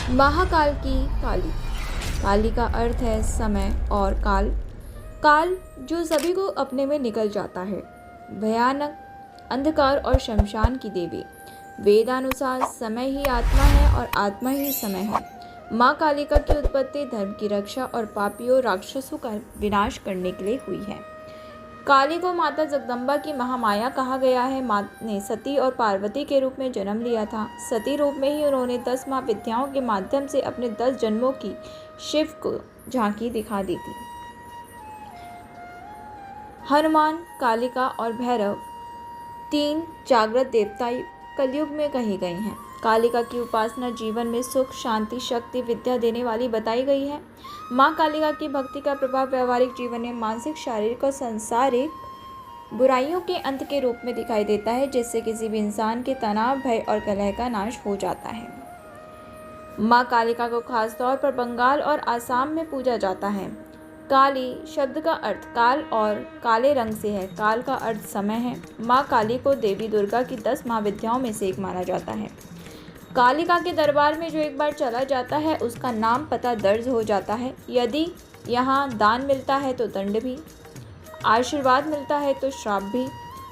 महाकाल की काली। काली का अर्थ है समय और काल। काल जो सभी को अपने में निकल जाता है। भयानक, अंधकार और शमशान की देवी। वेदानुसार समय ही आत्मा है और आत्मा ही समय है। माँ कालिका की उत्पत्ति धर्म की रक्षा और पापियों राक्षसों का विनाश करने के लिए हुई है। काली को माता जगदम्बा की महामाया कहा गया है। माँ ने सती और पार्वती के रूप में जन्म लिया था। सती रूप में ही उन्होंने 10 महाविद्याओं के माध्यम से अपने 10 जन्मों की शिव को झांकी दिखा दी थी। हनुमान, कालिका और भैरव 3 जागृत देवता कलयुग में कहे गए हैं। कालिका की उपासना जीवन में सुख, शांति, शक्ति, विद्या देने वाली बताई गई है। माँ कालिका की भक्ति का प्रभाव व्यवहारिक जीवन में मानसिक, शारीरिक और सांसारिक बुराइयों के अंत के रूप में दिखाई देता है, जिससे किसी भी इंसान के तनाव, भय और कलह का नाश हो जाता है। माँ कालिका को खासतौर पर बंगाल और आसाम में पूजा जाता है। काली शब्द का अर्थ काल और काले रंग से है। काल का अर्थ समय है। माँ काली को देवी दुर्गा की 10 महाविद्याओं में से एक माना जाता है। कालिका के दरबार में जो एक बार चला जाता है उसका नाम पता दर्ज हो जाता है। यदि यहाँ दान मिलता है तो दंड भी, आशीर्वाद मिलता है तो श्राप भी।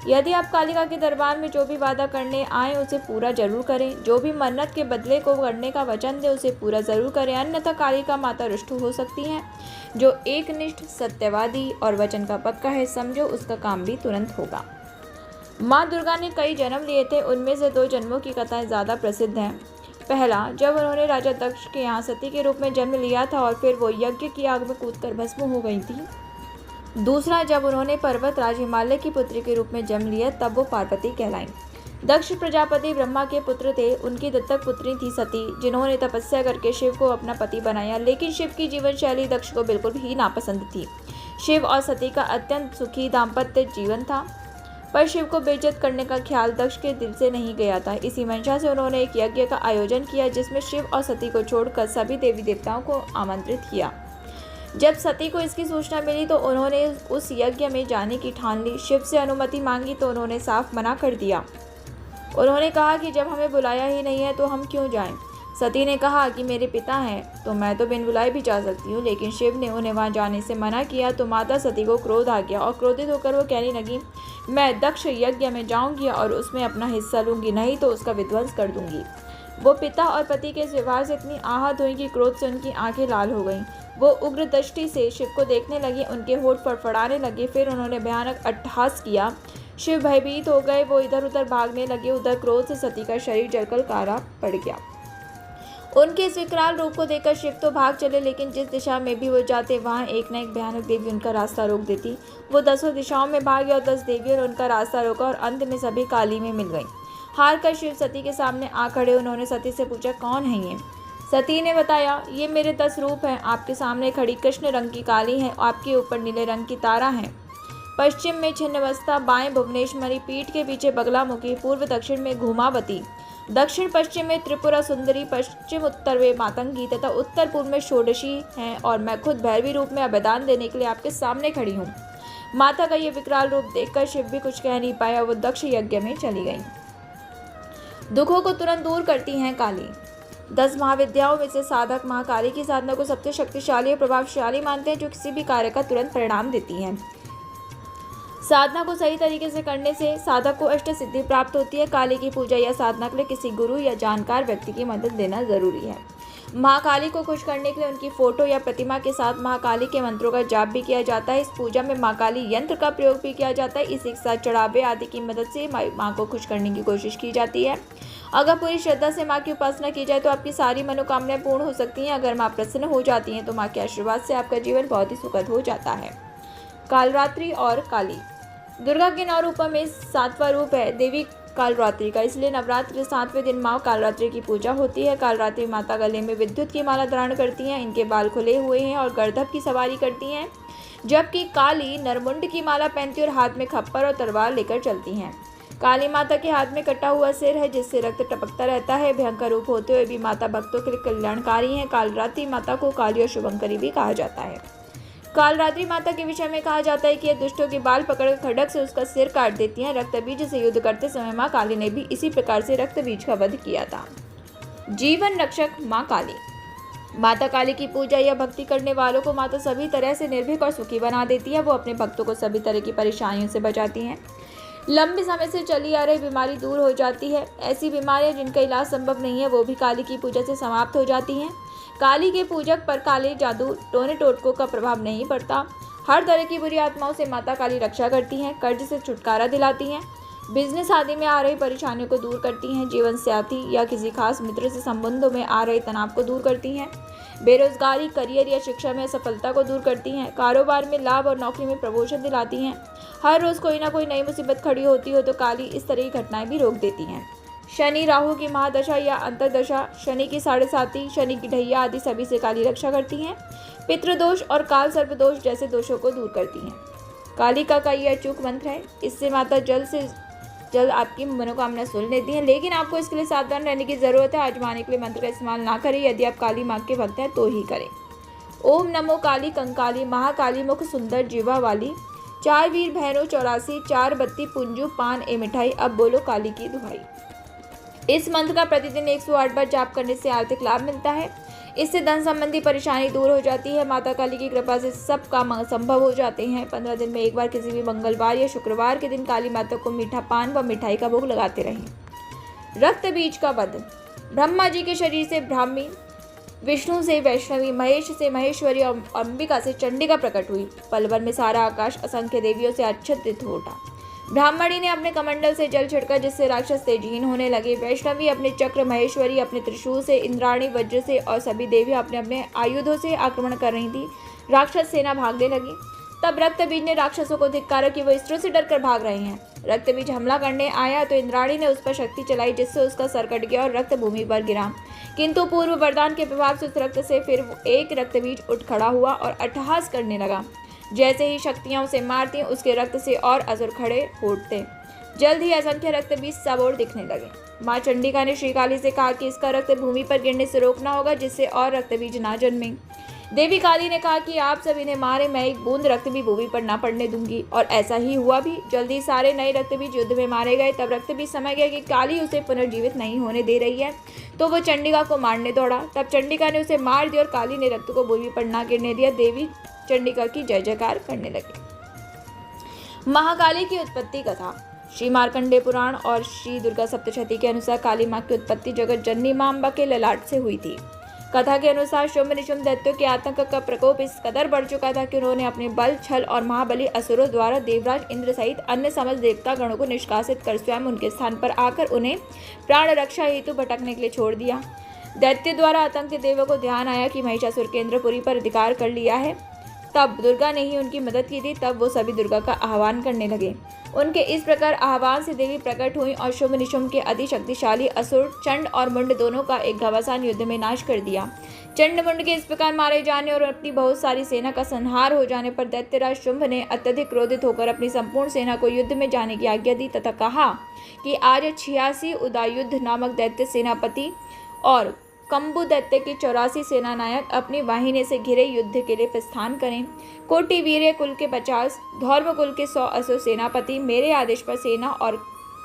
यदि आप कालिका के दरबार में जो भी वादा करने आए उसे पूरा जरूर करें। जो भी मन्नत के बदले को करने का वचन दे उसे पूरा जरूर करें, अन्यथा कालिका माता रुष्ट हो सकती हैं। जो एकनिष्ठ, सत्यवादी और वचन का पक्का है, समझो उसका काम भी तुरंत होगा। माँ दुर्गा ने कई जन्म लिए थे। उनमें से 2 जन्मों की कथाएं ज़्यादा प्रसिद्ध हैं। पहला, जब उन्होंने राजा दक्ष के यहाँ सती के रूप में जन्म लिया था और फिर वो यज्ञ की आग में कूदकर भस्म हो गई थी। दूसरा, जब उन्होंने पर्वत राज हिमालय की पुत्री के रूप में जन्म लिया, तब वो पार्वती कहलाईं। दक्ष प्रजापति ब्रह्मा के पुत्र थे। उनकी दत्तक पुत्री थी सती, जिन्होंने तपस्या करके शिव को अपना पति बनाया। लेकिन शिव की जीवन शैली दक्ष को बिल्कुल भी नापसंद थी। शिव और सती का अत्यंत सुखी दाम्पत्य जीवन था, पर शिव को बेइज्जत करने का ख्याल दक्ष के दिल से नहीं गया था। इसी मंशा से उन्होंने एक यज्ञ का आयोजन किया, जिसमें शिव और सती को छोड़कर सभी देवी देवताओं को आमंत्रित किया। जब सती को इसकी सूचना मिली तो उन्होंने उस यज्ञ में जाने की ठान ली। शिव से अनुमति मांगी तो उन्होंने साफ मना कर दिया। उन्होंने कहा कि जब हमें बुलाया ही नहीं है तो हम क्यों जाएं। सती ने कहा कि मेरे पिता हैं तो मैं तो बिन बुलाए भी जा सकती हूँ, लेकिन शिव ने उन्हें वहां जाने से मना किया तो माता सती को क्रोध आ गया और क्रोधित होकर वो कहने लगी, मैं दक्ष यज्ञ में जाऊंगी और उसमें अपना हिस्सा लूंगी, नहीं तो उसका विध्वंस कर दूंगी। वो पिता और पति के इस व्यवहार से इतनी आहत हुई कि क्रोध से उनकी आंखें लाल हो गईं। वो उग्र दृष्टि से शिव को देखने लगी, उनके होठ फड़फड़ाने लगे। फिर उन्होंने भयानक अट्टहास किया। शिव भयभीत हो गए। वो इधर उधर भागने लगे। उधर क्रोध से सती का शरीर जलकर काला पड़ गया। उनके इस विकराल रूप को देखकर शिव तो भाग चले, लेकिन जिस दिशा में भी वो जाते वहाँ एक न एक भयानक देवी उनका रास्ता रोक देती। वो 10 दिशाओं में भागे और 10 देवियों ने उनका रास्ता रोका और अंत में सभी काली में मिल गईं। हार कर शिव सती के सामने आ खड़े। उन्होंने सती से पूछा, कौन है ये? सती ने बताया, ये मेरे 10 रूप हैं। आपके सामने खड़ी कृष्ण रंग की काली है, आपके ऊपर नीले रंग की तारा है। पश्चिम में छिन्नमस्ता, बाएं भुवनेश्वरी, पीठ के पीछे बगलामुखी, पूर्व दक्षिण में घूमावती, दक्षिण पश्चिम में त्रिपुरा सुंदरी, पश्चिम उत्तर में मातंगी तथा उत्तर पूर्व में षोडशी हैं और मैं खुद भैरवी रूप में अभिदान देने के लिए आपके सामने खड़ी हूँ। माता का ये विकराल रूप देखकर शिव भी कुछ कह नहीं पाया। वो दक्ष यज्ञ में चली गई। दुखों को तुरंत दूर करती हैं काली। 10 महाविद्याओं में से साधक महाकाली की साधना को सबसे शक्तिशाली और प्रभावशाली मानते हैं, जो किसी भी कार्य का तुरंत परिणाम देती है। साधना को सही तरीके से करने से साधक को अष्ट सिद्धि प्राप्त होती है। काली की पूजा या साधना के लिए किसी गुरु या जानकार व्यक्ति की मदद लेना जरूरी है। महाकाली को खुश करने के लिए उनकी फोटो या प्रतिमा के साथ महाकाली के मंत्रों का जाप भी किया जाता है। इस पूजा में महाकाली यंत्र का प्रयोग भी किया जाता है। इसी के साथ चढ़ावे आदि की मदद से माँ को खुश करने की कोशिश की जाती है। अगर पूरी श्रद्धा से माँ की उपासना की जाए तो आपकी सारी मनोकामनाएं पूर्ण हो सकती हैं। अगर माँ प्रसन्न हो जाती हैं तो माँ के आशीर्वाद से आपका जीवन बहुत ही सुखद हो जाता है। कालरात्रि और काली। दुर्गा के 9 रूपों में 7वां रूप है देवी कालरात्रि का, इसलिए नवरात्रि के 7वें दिन माँ कालरात्रि की पूजा होती है। कालरात्रि माता गले में विद्युत की माला धारण करती हैं। इनके बाल खुले हुए हैं और गर्दभ की सवारी करती हैं, जबकि काली नरमुंड की माला पहनती और हाथ में खप्पर और तलवार लेकर चलती हैं। काली माता के हाथ में कटा हुआ सिर है, जिससे रक्त टपकता रहता है। भयंकर रूप होते हुए भी माता भक्तों के लिए कल्याणकारी है। कालरात्रि माता को काली और शुभंकरी भी कहा जाता है। कालरात्रि माता के विषय में कहा जाता है कि यह दुष्टों के बाल पकड़कर खड्ग से उसका सिर काट देती हैं। रक्त बीज से युद्ध करते समय माँ काली ने भी इसी प्रकार से रक्त बीज का वध किया था। जीवन रक्षक माँ काली। माता काली की पूजा या भक्ति करने वालों को माता सभी तरह से निर्भीक और सुखी बना देती है। वो अपने भक्तों को सभी तरह की परेशानियों से बचाती हैं। लंबे समय से चली आ रही बीमारी दूर हो जाती है। ऐसी बीमारियां जिनका इलाज संभव नहीं है वो भी काली की पूजा से समाप्त हो जाती हैं। काली के पूजक पर काले जादू टोने टोटकों का प्रभाव नहीं पड़ता। हर तरह की बुरी आत्माओं से माता काली रक्षा करती हैं, कर्ज से छुटकारा दिलाती हैं, बिजनेस आदि में आ रही परेशानियों को दूर करती हैं, जीवन साथी या किसी खास मित्र से संबंधों में आ रहे तनाव को दूर करती हैं, बेरोजगारी, करियर या शिक्षा में असफलता को दूर करती हैं, कारोबार में लाभ और नौकरी में प्रमोशन दिलाती हैं। हर रोज कोई ना कोई नई मुसीबत खड़ी होती हो तो काली इस तरह की घटनाएं भी रोक देती हैं। शनि राहु की महादशा या अंतरदशा, शनि की 7.5, शनि की ढैया आदि सभी से काली रक्षा करती हैं। पितृदोष और काल सर्प दोष जैसे दोषों को दूर करती हैं। कालिका का यह अचूक मंत्र है। इससे माता जल्द से जल्द आपकी मनोकामना सुन लेती हैं, लेकिन आपको इसके लिए सावधान रहने की जरूरत है। आजमाने के लिए मंत्र का इस्तेमाल ना करें। यदि आप काली माँ के भक्त हैं तो ही करें। ओम नमो काली कंकाली महाकाली मुख सुंदर जीवा वाली, 4 वीर भैरव 84, 4 बत्ती पुंजू पान ए मिठाई, अब बोलो काली की दुहाई। इस मंत्र का प्रतिदिन 108 बार जाप करने से आर्थिक लाभ मिलता है। इससे धन संबंधी परेशानी दूर हो जाती है। माता काली की कृपा से सब काम संभव हो जाते हैं। 15 दिन में एक बार किसी भी मंगलवार या शुक्रवार के दिन काली माता को मीठा पान व मिठाई का भोग लगाते रहें। रक्त बीज का वध। ब्रह्मा जी के शरीर से ब्राह्मी, विष्णु से वैष्णवी, महेश से महेश्वरी और अंबिका से चंडिका प्रकट हुई। पल भर में सारा आकाश असंख्य देवियों से आच्छादित हो उठा। ब्राह्मणी ने अपने कमंडल से जल छिड़का जिससे राक्षस तेजहीन होने लगे। वैष्णवी अपने चक्र, महेश्वरी अपने त्रिशूल से, इंद्राणी वज्र से और सभी देवियां अपने अपने आयुधों से आक्रमण कर रही थी। राक्षस सेना भागने लगी। तब रक्तबीज ने राक्षसों को धिक्कारा कि वो स्त्रियों से डरकर भाग रहे हैं। रक्तबीज हमला करने आया तो इंद्राणी ने उस पर शक्ति चलाई जिससे उसका सर कट गया और रक्त भूमि पर गिरा। किंतु पूर्व वरदान के प्रभाव से उस रक्त से फिर एक रक्तबीज उठ खड़ा हुआ और अट्टहास करने लगा। जैसे ही शक्तियां उसे मारती उसके रक्त से और असुर खड़े हो उठते। जल्द ही असंख्य रक्तबीज सब ओर दिखने लगे। माँ चंडिका ने श्रीकाली से कहा कि इसका रक्त भूमि पर गिरने से रोकना होगा जिससे और रक्तबीज ना जन्मे। देवी काली ने कहा कि आप सब इन्हें मारे, मैं एक बूंद रक्त भी भूमि पर ना पड़ने दूंगी। और ऐसा ही हुआ भी। जल्दी सारे नए रक्तबीज युद्ध में मारे गए। तब रक्तबीज समझ गया कि काली उसे पुनर्जीवित नहीं होने दे रही है, तो वो चंडिका को मारने दौड़ा। तब चंडिका ने उसे मार दिया और काली ने रक्त को भूमि पर ना गिरने दिया। देवी चंडिका की जय जयकार करने लगे। महाकाली की उत्पत्ति कथा। श्री मार्कंडेय पुराण और श्री दुर्गा सप्तशती के अनुसार काली माँ की उत्पत्ति जगत जननी माँ अम्बा के ललाट से हुई थी। कथा के अनुसार शुंभ निशुंभ दैत्यों के आतंक का प्रकोप इस कदर बढ़ चुका था कि उन्होंने अपने बल, छल और महाबली असुरों द्वारा देवराज इंद्र सहित अन्य समस्त देवता गणों को निष्कासित कर स्वयं उनके स्थान पर आकर उन्हें प्राण रक्षा हेतु भटकने के लिए छोड़ दिया। दैत्य द्वारा आतंकित देवों को ध्यान आया कि महिषासुर के इंद्रपुरी पर अधिकार कर लिया है। तब दुर्गा ने ही उनकी मदद की थी। तब वो सभी दुर्गा का आह्वान करने लगे। उनके इस प्रकार आह्वान से देवी प्रकट हुई और शुंभ निशुंभ के अति शक्तिशाली असुर चंड और मुंड दोनों का एक घमासान युद्ध में नाश कर दिया। चंड मुंड के इस प्रकार मारे जाने और अपनी बहुत सारी सेना का संहार हो जाने पर दैत्यराज शुंभ ने अत्यधिक क्रोधित होकर अपनी संपूर्ण सेना को युद्ध में जाने की आज्ञा दी तथा कहा कि आज 86 उदायुद्ध नामक दैत्य सेनापति और कंबु दैत्य की 84 सेनानायक अपनी वाहिनी से घिरे युद्ध के लिए प्रस्थान करें। कोटि वीर्य कुल के 50, धौर्म कुल के 100 असुर सेनापति मेरे आदेश पर सेना और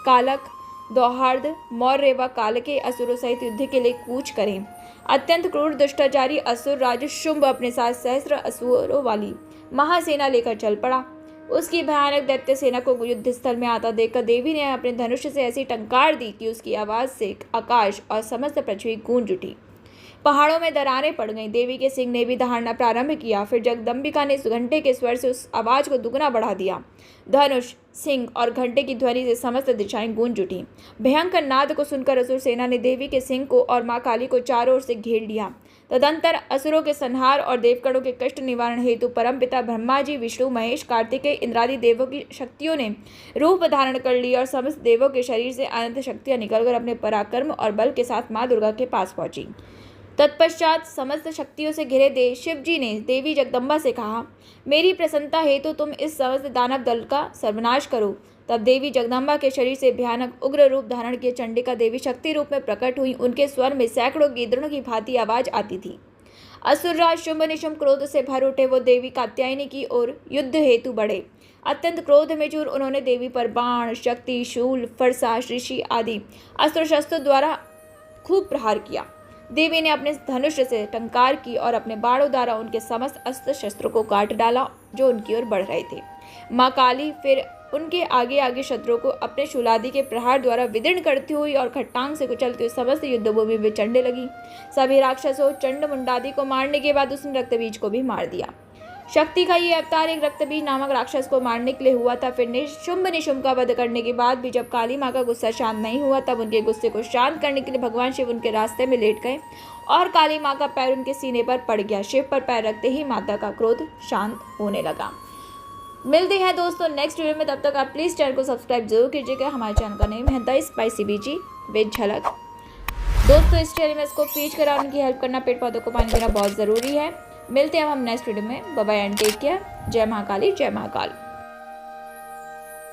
कालक, दौहार्द, मौर्य व काल के असुरों सहित युद्ध के लिए कूच करें। अत्यंत क्रूर दुष्टाचारी असुर राज शुंभ अपने साथ सहस्त्र असुरों वाली महासेना लेकर चल पड़ा। उसकी भयानक दैत्य सेना को युद्ध स्थल में आता देखकर देवी ने अपने धनुष से ऐसी टंकार दी कि उसकी आवाज से आकाश और समस्त पृथ्वी गूंज उठी। पहाड़ों में दरारें पड़ गईं। देवी के सिंह ने भी दहाड़ना प्रारंभ किया। फिर जगदम्बिका ने घंटे के स्वर से उस आवाज को दुगना बढ़ा दिया। धनुष, सिंह और घंटे की ध्वनि से समस्त दिशाएं गूंज उठी। भयंकर नाद को सुनकर असुर सेना ने देवी के सिंह को और माँ काली को चारों ओर से घेर लिया। तदंतर असुरों के संहार और देवगणों के कष्ट निवारण हेतु परमपिता ब्रह्मा जी, विष्णु, महेश, कार्तिकेय, इंद्रादि देवों की शक्तियों ने रूप धारण कर लिया और समस्त देवों के शरीर से अनंत शक्तियां निकलकर अपने पराक्रम और बल के साथ माँ दुर्गा के पास पहुंची। तत्पश्चात समस्त शक्तियों से घिरे शिव जी ने देवी जगदम्बा से कहा, मेरी प्रसन्नता हेतु तुम इस समस्त दानव दल का सर्वनाश करो। तब देवी जगदम्बा के शरीर से भयानक उग्र रूप धारण किए चंडिका देवी शक्ति रूप में प्रकट हुई। उनके स्वर में सैकड़ों गीदड़ों की भांति आवाज आती थी। असुरराज शुंभ निशुंभ क्रोध से भर उठे। वो देवी कात्यायनी की ओर युद्ध हेतु बढ़े। अत्यंत क्रोध में चूर उन्होंने देवी पर बाण, शक्ति, शूल, फरसा, ऋषि आदि अस्त्र शस्त्रों द्वारा खूब प्रहार किया। देवी ने अपने धनुष से टंकार की और अपने बाणों द्वारा उनके समस्त अस्त्र शस्त्रों को काट डाला जो उनकी ओर बढ़ रहे थे। माँ काली फिर उनके आगे आगे शत्रुओं को अपने शूलादि के प्रहार द्वारा विदीर्ण करती हुई और खट्टांग से कुचलती हुई समस्त युद्धभूमि में चढ़ने लगी। सभी राक्षसों चंड मुंडादि को मारने के बाद उसने रक्तबीज को भी मार दिया। शक्ति का ये अवतार एक रक्तबीज नामक राक्षस को मारने के लिए हुआ था। फिर शुंभ निशुंभ का वध करने के बाद भी जब काली माँ का गुस्सा शांत नहीं हुआ, तब उनके गुस्से को शांत करने के लिए भगवान शिव उनके रास्ते में लेट गए और काली माँ का पैर उनके सीने पर पड़ गया। शिव पर पैर रखते ही माता का क्रोध शांत होने लगा। मिलते हैं दोस्तों नेक्स्ट वीडियो में, तब तक आप प्लीज़ चैनल को सब्सक्राइब जरूर कीजिएगा। हमारे चैनल का नेम है द स्पाइसी बीजी विद झलक। दोस्तों इस चैनल में इसको फीच करा उनकी हेल्प करना, पेड़ पौधों को पानी देना बहुत ज़रूरी है। मिलते हैं हम नेक्स्ट वीडियो में। Bye bye and take care. जय महाकाली, जय महाकाल।